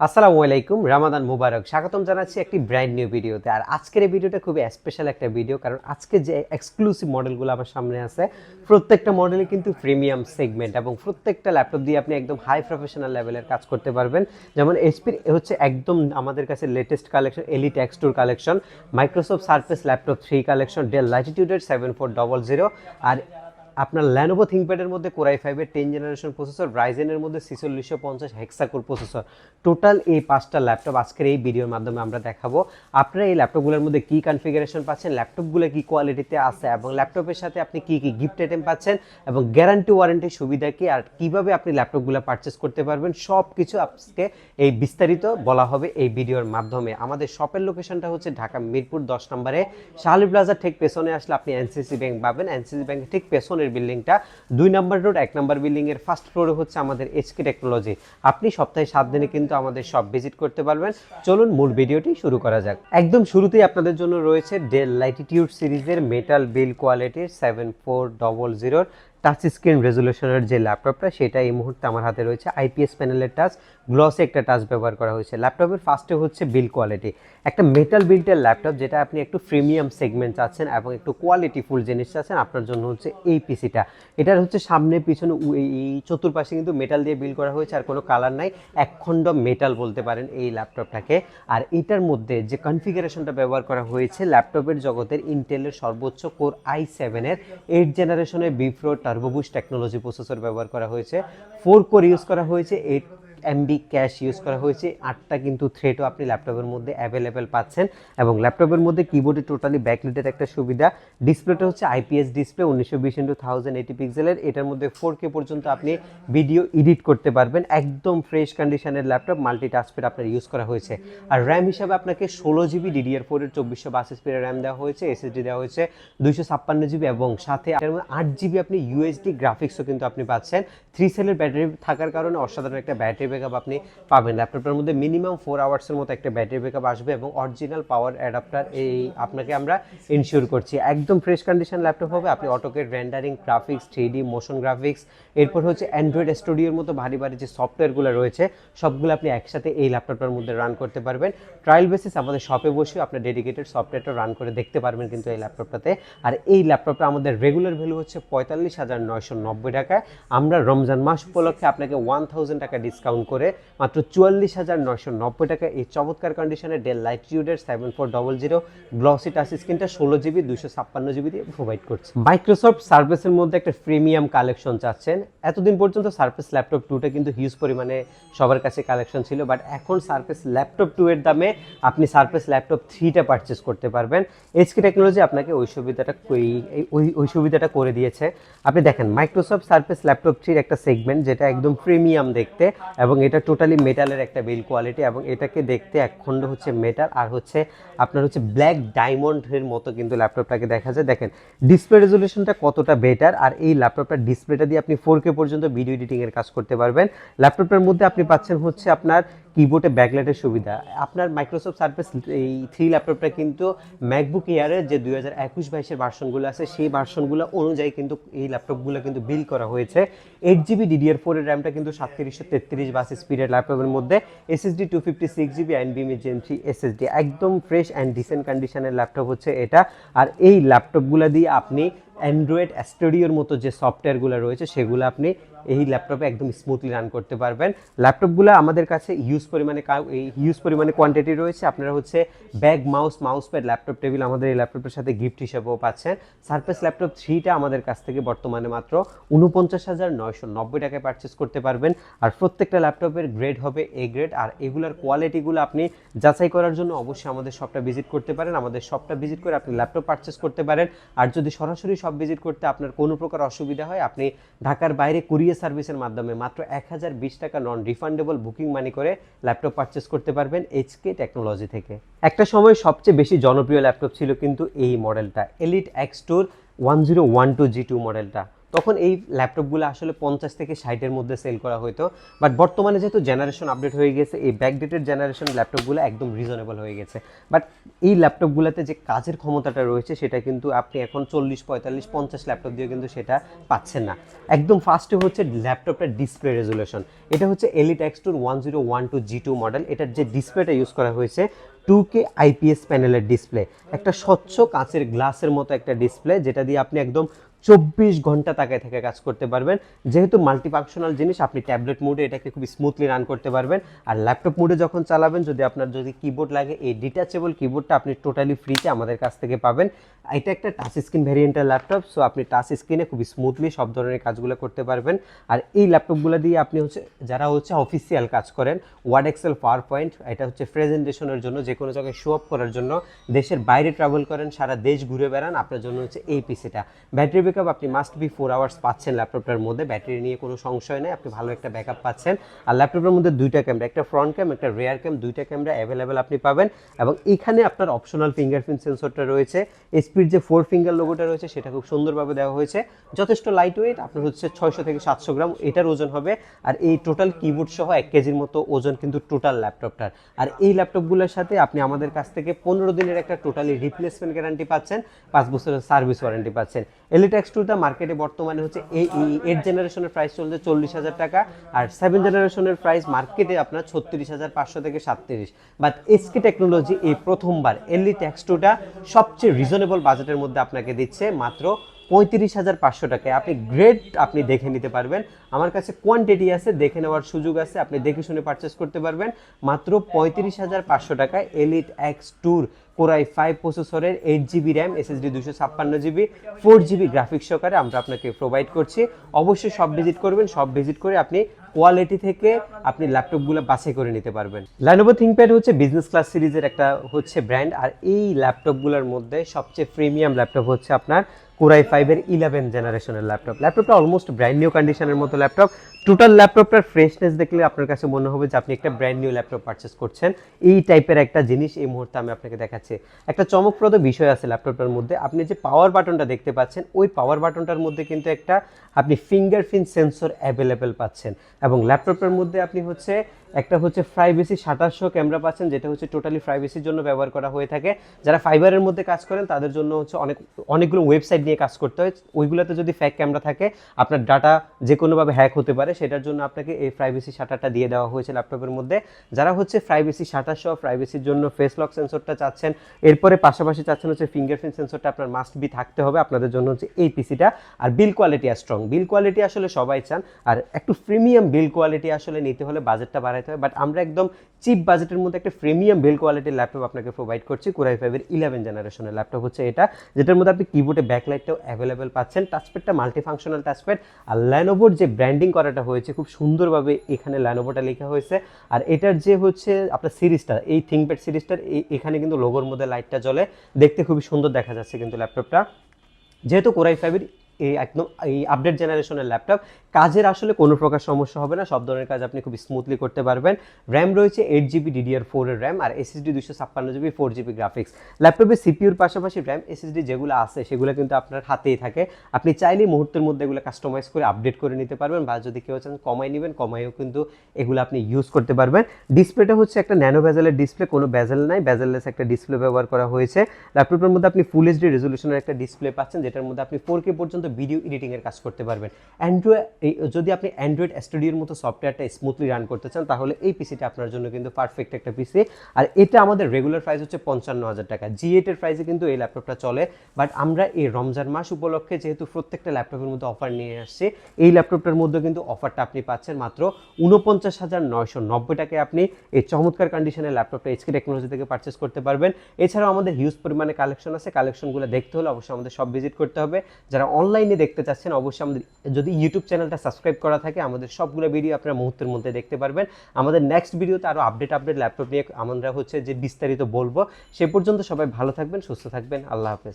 আসসালামু আলাইকুম, রামাদান মুবারক। স্বাগতম জানাচ্ছি একটি ব্র্যান্ড নিউ ভিডিওতে। আর আজকের এই ভিডিওটা খুবই স্পেশাল একটা ভিডিও, কারণ আজকে যে এক্সক্লুসিভ মডেলগুলো আমার সামনে আছে প্রত্যেকটা মডেলই কিন্তু প্রিমিয়াম সেগমেন্ট এবং প্রত্যেকটা ল্যাপটপ দিয়ে আপনি একদম হাই প্রফেশনাল লেভেলের কাজ করতে পারবেন। যেমন এইচপির হচ্ছে একদম আমাদের কাছে লেটেস্ট কালেকশন এলিট এক্স2 collection, Microsoft Surface laptop 3 collection, Dell ল্যাটিটিউডের 7400, আর আপনার ল্যানোভো থিংকপ্যাডের মধ্যে কোরাই 5-এর 10 জেনারেশন প্রসেসর, রাইজেনের মধ্যে 4650 হেক্সাকোর প্রসেসর। টোটাল এই 5টা ল্যাপটপ আজকের এই ভিডিওর মাধ্যমে আমরা দেখাবো। আপনারা এই ল্যাপটপগুলোর মধ্যে কী কনফিগারেশন পাচ্ছেন, ল্যাপটপগুলো কী কোয়ালিটিতে আছে এবং ল্যাপটপের সাথে আপনি কী কী গিফট আইটেম পাচ্ছেন এবং গ্যারান্টি ওয়ারেন্টির সুবিধা কী, আর কীভাবে আপনি ল্যাপটপগুলো পারচেস করতে পারবেন, সব কিছু আজকে এই বিস্তারিত বলা হবে এই ভিডিওর মাধ্যমে। আমাদের শপের লোকেশনটা হচ্ছে ঢাকা মিরপুর 10 নম্বরে শাহলি প্লাজার ঠিক পেছনে আসলে আপনি এনসিসি ব্যাংক পাবেন। এনসিসি ব্যাংকের ঠিক পেছনে বিল্ডিংটা 2 নম্বর রোড 1 নম্বর বিল্ডিং এর ফার্স্ট ফ্লোরে হচ্ছে আমাদের এইচকে টেকনোলজি। আপনি সপ্তাহে 7 দিনে কিন্তু আমাদের সব ভিজিট করতে পারবেন। চলুন মূল ভিডিওটি শুরু করা যাক। একদম শুরুতেই আপনাদের জন্য রয়েছে ডেল ল্যাটিটিউড সিরিজের মেটাল বিল কোয়ালিটির 7400 টাচ স্ক্রিন রেজুলেশনের যে ল্যাপটপটা, সেটা এই মুহূর্তে আমার হাতে রয়েছে। আইপিএস প্যানেলের টাচ, গ্লসে একটা টাচ ব্যবহার করা হয়েছে। ল্যাপটপের ফার্স্টে হচ্ছে বিল কোয়ালিটি, একটা মেটাল বিল্টের ল্যাপটপ, যেটা আপনি একটু প্রিমিয়াম সেগমেন্ট চাচ্ছেন এবং একটু কোয়ালিটিফুল জিনিস চাচ্ছেন, আপনার জন্য হচ্ছে এই পিসিটা। এটার হচ্ছে সামনে পিছনে এই চতুর্পাশে কিন্তু মেটাল দিয়ে বিল করা হয়েছে, আর কোনো কালার নাই, একখণ্ড মেটাল বলতে পারেন এই ল্যাপটপটাকে। আর এটার মধ্যে যে কনফিগারেশনটা ব্যবহার করা হয়েছে, ল্যাপটপের জগতের ইন্টেলের সর্বোচ্চ কোর i7-এর 8 জেনারেশনের বিপ্রো টার্বোবুস্ট টেকনোলজি প্রসেসর ব্যবহার করা হয়েছে। 4 কোর ইউজ করা হয়েছে, 8 এমবি ক্যাশ ইউজ করা হয়েছে। 8টা কিন্তু থ্রেডও আপনি ল্যাপটপের মধ্যে অ্যাভেলেবেল পাচ্ছেন এবং ল্যাপটপের মধ্যে কিবোর্ডে টোটালি ব্যাকলিটের একটা সুবিধা। ডিসপ্লেটা হচ্ছে আইপিএস ডিসপ্লে 1920x1080 পিক্সেলের। এটার মধ্যে 4K পর্যন্ত আপনি ভিডিও এডিট করতে পারবেন। একদম ফ্রেশ কন্ডিশনের ল্যাপটপ, মাল্টি টাচপ্যাড আপনার ইউজ করা হয়েছে। আর র্যাম হিসাবে আপনাকে 16GB DDR4 এর 2422 স্পিডের র্যাম দেওয়া হয়েছে, এসএসডি দেওয়া হয়েছে 256GB এবং সাথে 8GB আপনি ইউএসডি গ্রাফিক্সও কিন্তু আপনি পাচ্ছেন। 3 সেলের ব্যাটারি থাকার কারণে অসাধারণ একটা ব্যাটারি ব্যাকআপ আপনি পাবেন। ল্যাপটপের মধ্যে মিনিমাম 4 আওয়ার্সের মতো একটা ব্যাটারি ব্যাকআপ আসবে এবং অরিজিনাল পাওয়ার অ্যাডাপ্টার এই আপনাকে আমরা ইনশিওর করছি। একদম ফ্রেশ কন্ডিশন ল্যাপটপ হবে। আপনি AutoCAD rendering, graphics, 3D motion graphics, এরপর হচ্ছে অ্যান্ড্রয়েড স্টুডিওর মতো ভারী ভারী যে সফটওয়্যারগুলো রয়েছে সবগুলো আপনি একসাথে এই ল্যাপটপটার মধ্যে রান করতে পারবেন। ট্রায়াল বেসিস আমাদের শপে বসেও আপনার ডেডিকেটেড সফটওয়্যারটা রান করে দেখতে পারবেন কিন্তু এই ল্যাপটপটাতে। আর এই ল্যাপটপটা আমাদের রেগুলার ভ্যালু হচ্ছে 45,990 টাকায়। আমরা রমজান মাস উপলক্ষে আপনাকে 1000 টাকা ডিসকাউন্ট করে মাত্র 44,990 টাকা এই চমৎকার কন্ডিশনে ডেল ল্যাটিটিউডের 7400 গ্লসি টাচ স্ক্রিনটা 16GB 256GB দিয়ে প্রোভাইড করছে। মাইক্রোসফট সার্ফেসের মধ্যে একটা প্রিমিয়াম কালেকশন চাচ্ছেন। এতদিন পর্যন্ত সার্ফেস ল্যাপটপ 2টা কিন্তু হিউজ পরিমাণে সবার কাছে কালেকশন ছিল, বাট এখন সার্ফেস ল্যাপটপ 2 এর দামে আপনি সার্ফেস ল্যাপটপ 3টা পারচেস করতে পারবেন। এইচকে টেকনোলজি আপনাকে ওই সুবিধাটা করে দিয়েছে। আপনি দেখেন মাইক্রোসফট সার্ফেস ল্যাপটপ 3 একটা সেগমেন্ট যেটা একদম প্রিমিয়াম দেখতে এবং এটা টোটালি মেটালের একটা বিল কোয়ালিটি এবং এটাকে দেখতে একখণ্ড হচ্ছে মেটাল আর হচ্ছে আপনার হচ্ছে ব্ল্যাক ডায়মন্ডের মতো কিন্তু ল্যাপটপটাকে দেখা যায়। দেখেন ডিসপ্লে রেজুলেশনটা কতটা বেটার, আর এই ল্যাপটপটার ডিসপ্লেটা দিয়ে আপনি 4K পর্যন্ত ভিডিও এডিটিংয়ের কাজ করতে পারবেন। ল্যাপটপটার মধ্যে আপনি পাচ্ছেন হচ্ছে আপনার কিবোর্ডে ব্যাকলাইটের সুবিধা। আপনার মাইক্রোসফট সার্ফেস এই 3 ল্যাপটপটা কিন্তু ম্যাকবুক এয়ারের যে 2021-22-এর ভার্সনগুলো আছে সেই ভার্সনগুলো অনুযায়ী কিন্তু এই ল্যাপটপগুলো কিন্তু বিল করা হয়েছে। 8GB DDR4 এর র্যামটা কিন্তু 3733 স্পিডের ল্যাপটপের মধ্যে, SSD 256GB NVMe Gen 3 SSD. একদম ফ্রেশ অ্যান্ড ডিসেন্ট কন্ডিশনের ল্যাপটপ হচ্ছে এটা। আর এই ল্যাপটপগুলো দিয়ে আপনি অ্যান্ড্রয়েড স্টুডিওর মতো যে সফটওয়্যারগুলো রয়েছে সেগুলো আপনি এই ল্যাপটপে একদম স্মুথলি রান করতে পারবেন। ল্যাপটপগুলো আমাদের কাছে হিউজ পরিমাণে কোয়ান্টিটি রয়েছে। আপনারা হচ্ছে bag, mouse pad, laptop table আমাদের এই ল্যাপটপের সাথে গিফট হিসেবেও পাচ্ছেন। সারফেস ল্যাপটপ 3টা আমাদের কাছ থেকে বর্তমানে মাত্র 49,990 টাকায় পারচেস করতে পারবেন। আর প্রত্যেকটা ল্যাপটপের গ্রেড হবে এ গ্রেড, আর এগুলার কোয়ালিটিগুলো আপনি যাচাই করার জন্য অবশ্যই আমাদের শপটা ভিজিট করতে পারেন। আমাদের শপটা ভিজিট করে আপনি ল্যাপটপ পারচেস করতে পারেন। আর যদি সরাসরি সব ভিজিট করতে আপনার কোনো প্রকার অসুবিধা হয়, আপনি ঢাকার বাইরে কুরিয়ার সার্ভিসের মাধ্যমে মাত্র 1020 টাকা নন রিফান্ডেবল বুকিং মানি করে ল্যাপটপ পারচেস করতে পারবেন এইচকে টেকনোলজি থেকে। একটা সময় সবচেয়ে বেশি জনপ্রিয় ল্যাপটপ ছিল কিন্তু এই মডেলটা, এলিট এক্স2 1012G2 মডেলটা। তখন এই ল্যাপটপগুলো আসলে 50 থেকে 60-এর মধ্যে সেল করা হতো। বাট বর্তমানে যেহেতু জেনারেশন আপডেট হয়ে গেছে, এই ব্যাকডেটেড জেনারেশন ল্যাপটপগুলো একদম রিজনেবল হয়ে গেছে। বাট এই ল্যাপটপগুলোতে যে কাজের ক্ষমতাটা রয়েছে সেটা কিন্তু আপনি এখন 40, 45, 50 ল্যাপটপ দিয়ে কিন্তু সেটা পাচ্ছেন না। একদম ফার্স্টে হচ্ছে ল্যাপটপটার ডিসপ্লে রেজুলেশন। এটা হচ্ছে এলিট এক্সটুর 1012 G2 মডেল। এটার যে ডিসপ্লেটা ইউজ করা হয়েছে 2K IPS প্যানেলের ডিসপ্লে, একটা স্বচ্ছ কাঁচের গ্লাসের মতো একটা ডিসপ্লে, যেটা দিয়ে আপনি একদম 24 ঘন্টা তাকায় থেকে কাজ করতে পারবেন। যেহেতু মাল্টিফাংশনাল জিনিস, আপনি ট্যাবলেট মোডে এটাকে খুব স্মুথলি রান করতে পারবেন। আর ল্যাপটপ মোডে যখন চালাবেন, আপনার যদি কিবোর্ড লাগে, এই ডিটাচেবল কিবোর্ডটা আপনি টোটালি ফ্রিতে আমাদের কাছ থেকে পাবেন। এটা একটা টাচ স্ক্রিন ভ্যারিয়েন্টের ল্যাপটপ, সো আপনি টাচ স্ক্রিনে খুব স্মুথলি সব ধরনের কাজগুলো করতে পারবেন। আর এই ল্যাপটপগুলো দিয়ে আপনি যারা অফিসিয়াল কাজ করেন, ওয়ার্ড, এক্সেল, পাওয়ার পয়েন্ট, এটা প্রেজেন্টেশনের জন্য, যে কোনো জায়গায় শো অফ করার জন্য, দেশের বাইরে ট্রাভেল করেন, সারা দেশ ঘুরে বেড়ান, আপনার জন্য এই পিসিটা। ব্যাটারি ব্যাকআপ আপনি মাস্ট বি 4 আওয়ার্স পাচ্ছেন ল্যাপটপটার মধ্যে, ব্যাটারি নিয়ে কোনো সংশয় নেই, আপনি ভালো একটা ব্যাকআপ পাচ্ছেন। আর ল্যাপটপের মধ্যে দুইটা ক্যামেরা, একটা ফ্রন্ট ক্যাম, একটা রেয়ার ক্যাম, দুইটা ক্যামেরা অ্যাভেলেবেল আপনি পাবেন। এবং এখানে আপনার অপশনাল ফিঙ্গারপ্রিন্ট সেন্সরটা রয়েছে। এসপির যে 4 ফিঙ্গার লোগোটা রয়েছে সেটা খুব সুন্দরভাবে দেওয়া হয়েছে, যথেষ্ট লাইট ওয়েট, আপনার 600 থেকে 700 গ্রাম এটার ওজন হবে। আর এই টোটাল কিবোর্ড সহ 1 কেজির মতো ওজন কিন্তু টোটাল ল্যাপটপটার। আর এই ল্যাপটপগুলোর সাথে আপনি আমাদের কাছ থেকে 15 দিনের একটা টোটালি রিপ্লেসমেন্ট গ্যারান্টি পাচ্ছেন, 5 বছরের সার্ভিস ওয়ারেন্টি পাচ্ছেন। এলিট এক্স2টা মার্কেটে বর্তমানে এই 8 জেনারেশনের প্রাইস চলছে 40,000 টাকা, আর 7 জেনারেশনের প্রাইস মার্কেটে আপনার 36,500 থেকে 37। বাট এসকে টেকনোলজি এই প্রথমবার এলিট এক্স2টা সবচেয়ে রিজনেবল বাজেটের মধ্যে আপনাকে দিচ্ছে মাত্র 35,500 টাকায়। আপনি গ্রেড আপনি দেখে নিতে পারবেন, আমার কাছে কোয়ান্টিটি আছে, দেখে নেওয়ার সুযোগ আছে, আপনি দেখে শুনে পারচেস করতে পারবেন মাত্র 35,500 টাকায়। এলিট এক্স2 Core i5 প্রসেসরের 8GB RAM, SSD 256GB, 4GB graphics সহকারে আমরা আপনাকে প্রোভাইড করছি। অবশ্যই সব ভিজিট করবেন, সব ভিজিট করে আপনি কোয়ালিটি থেকে আপনি ল্যাপটপগুলো বাছাই করে নিতে পারবেন। Lenovo ThinkPad বিজনেস ক্লাস সিরিজের একটা ব্র্যান্ড, আর এই ল্যাপটপগুলোর মধ্যে সবচেয়ে প্রিমিয়াম ল্যাপটপ হচ্ছে আপনার Core i5 11 জেনারেশনের ল্যাপটপটা অলমোস্ট ব্র্যান্ড নিউ কন্ডিশনের মতো ল্যাপটপ। টোটাল ল্যাপটপটার ফ্রেশনেস দেখলে আপনার কাছে মনে হবে যে আপনি একটা ব্র্যান্ড নিউ ল্যাপটপ পারচেস করছেন। এই টাইপের একটা জিনিস এই মুহূর্তে আমি আপনাকে দেখাচ্ছি। একটা চমকপ্রদ বিষয় আছে ল্যাপটপটার মধ্যে, আপনি যে পাওয়ার বাটনটা দেখতে পাচ্ছেন, ওই পাওয়ার বাটনটার মধ্যে কিন্তু একটা আপনি ফিঙ্গারপ্রিন্ট সেন্সর অ্যাভেলেবেল পাচ্ছেন। এবং ল্যাপটপটার মধ্যে আপনি একটা প্রাইভেসি শাটার সহ ক্যামেরা পাচ্ছেন, যেটা টোটালি প্রাইভেসির জন্য ব্যবহার করা হয়ে থাকে। যারা ফাইবারের মধ্যে কাজ করেন তাদের জন্য অনেকগুলো ওয়েবসাইট নিয়ে কাজ করতে হয়, ওইগুলোতে যদি ফেক ক্যামেরা থাকে আপনার ডাটা যে কোনোভাবে হ্যাক হতে পারে, সেটার জন্য আপনাকে এই প্রাইভেসি শাটারটা দিয়ে দেওয়া হয়েছে ল্যাপটপের মধ্যে। যারা প্রাইভেসি শাটার সহ প্রাইভেসির জন্য ফেস লক সেন্সরটা চাচ্ছেন, এরপরে পাশাপাশি চাচ্ছেন ফিঙ্গারপ্রিন্ট সেন্সরটা আপনার মাস্ট বি থাকতে হবে, আপনাদের জন্য এই পিসিটা। আর build quality strong, build quality আসলে সবাই চান, আর একটু প্রিমিয়াম বিল কোয়ালিটি আসলে নিতে হলে বাজেটটা বাড়াইতে হয়। বাট আমরা একদম চিপ বাজেটের মধ্যে একটা প্রিমিয়াম বিল কোয়ালিটির ল্যাপটপ আপনাকে প্রোভাইড করছি। Core i5 11 জেনারেশনের ল্যাপটপ এটা, যেটার মধ্যে আপনি কিবোর্ডে ব্যাকলাইটটাও অ্যাভেলেবেল পাচ্ছেন, টাচপ্যাডটা মাল্টিফাংশনাল টাচপ্যাড। আর Lenovoর যে ব্র্যান্ডিং করাটা হয়েছে খুব সুন্দরভাবে, এখানে Lenovoটা লেখা হয়েছে। আর এটার যে আপনার সিরিজটা, এই থিংকপ্যাড সিরিজটার এখানে কিন্তু লোগোর মধ্যে লাইটটা জ্বলে, দেখতে খুবই সুন্দর দেখা যাচ্ছে কিন্তু ল্যাপটপটা। যেহেতু Core i5 একদম এই আপডেট জেনারেশনের ল্যাপটপ, কাজের আসলে কোনো প্রকার সমস্যা হবে না, সব ধরনের কাজ আপনি খুব স্মুথলি করতে পারবেন। র্যাম রয়েছে 8GB DDR4 এর র্যাম, আর SSD 256GB, 4GB গ্রাফিক্স। ল্যাপটপে সিপিইউর পাশাপাশি র্যাম SSD যেগুলো আছে সেগুলো কিন্তু আপনার হাতেই থাকে, আপনি চাইলেই মুহূর্তের মধ্যে এগুলো কাস্টমাইজ করে আপডেট করে নিতে পারবেন, বা যদি কেউ চান কমাই নেবেন, কমাইও কিন্তু এগুলো আপনি ইউজ করতে পারবেন। ডিসপ্লেটা একটা ন্যানো বেজেলের ডিসপ্লে, কোনো বেজেল নাই, বেজেললেস একটা ডিসপ্লে ব্যবহার করা হয়েছে। ল্যাপটপের মধ্যে আপনি ফুল এইচডি রেজলিউশনের একটা ডিসপ্লে পাচ্ছেন, যেটার মধ্যে আপনি 4K পর্যন্ত ভিডিও এডিটিং এর কাজ করতে পারবেন। যদি আপনি অ্যান্ড্রয়েড স্টুডিওর মতো সফটওয়্যারটা স্মুথলি রান করতে চান, তাহলে এই পিসিটা আপনার জন্য কিন্তু পারফেক্ট একটা পিসি। আর এটা আমাদের রেগুলার প্রাইস 55,000 টাকা, G8 এর প্রাইসে কিন্তু এই ল্যাপটপটা চলে। বাট আমরা এই রমজান মাস উপলক্ষে যেহেতু প্রত্যেকটা ল্যাপটপের মধ্যে অফার নিয়ে আসছি, এই ল্যাপটপটার মধ্যে কিন্তু অফারটা আপনি পাচ্ছেন মাত্র 49,990 টাকায়। আপনি এই চমৎকার কন্ডিশনের ল্যাপটপটা এসকে টেকনোলজি থেকে পারচেস করতে পারবেন। এছাড়াও আমাদের হিউজ পরিমাণে কালেকশন আছে, কালেকশনগুলো দেখতে হলে অবশ্যই আমাদের সব ভিজিট করতে হবে। যারা অনলাইনে দেখতে চাচ্ছেন, অবশ্যই আমাদের যদি ইউটিউব চ্যানেলটা সাবস্ক্রাইব করা থাকে, আমাদের সবগুলো ভিডিও আপনারা মুহূর্তের মধ্যে দেখতে পারবেন। আমাদের নেক্সট ভিডিওতে আরও আপডেট ল্যাপটপ নিয়ে আমরা যে বিস্তারিত বলবো। সে পর্যন্ত সবাই ভালো থাকবেন, সুস্থ থাকবেন, আল্লাহ হাফেজ।